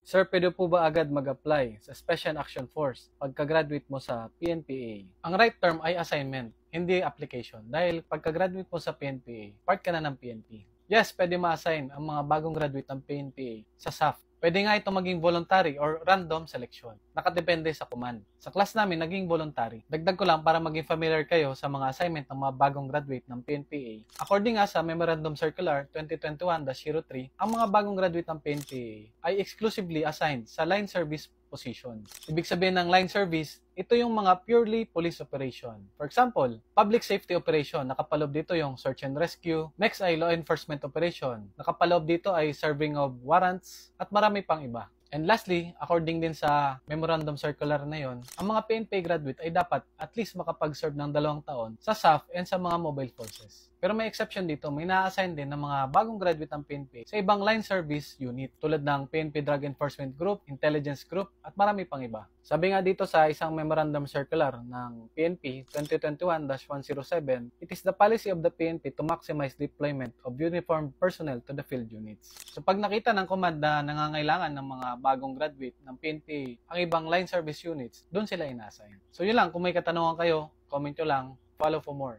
Sir, pwede po ba agad mag-apply sa Special Action Force pagka-graduate mo sa PNPA? Ang right term ay assignment, hindi application. Dahil pagka-graduate mo sa PNPA, part ka na ng PNP. Yes, pwede ma-assign ang mga bagong graduate ng PNPA sa SAF. Pwede nga ito maging voluntary or random selection. Nakadepende sa command. Sa class namin, naging voluntary. Dagdag ko lang para maging familiar kayo sa mga assignment ng mga bagong graduate ng PNPA. According nga sa Memorandum Circular 2021-03, ang mga bagong graduate ng PNPA ay exclusively assigned sa line service position. Ibig sabihin ng line service, ito yung mga purely police operation. For example, public safety operation, nakapaloob dito yung search and rescue. Next ay law enforcement operation. Nakapaloob dito ay serving of warrants at marami pang iba. And lastly, according din sa memorandum circular na yon, ang mga PNP graduate ay dapat at least makapag-serve ng 2 taon sa SAF and sa mga mobile forces. Pero may exception dito, may na-assign din ng mga bagong graduate ng PNP sa ibang line service unit tulad ng PNP Drug Enforcement Group, Intelligence Group at marami pang iba. Sabi nga dito sa isang memorandum circular ng PNP 2021-107, it is the policy of the PNP to maximize deployment of uniformed personnel to the field units. So pag nakita ng command na nangangailangan ng mga bagong graduate ng PNP ang ibang line service units, doon sila ina-assign. So yun lang, kung may katanungan kayo, comment nyo lang, follow for more.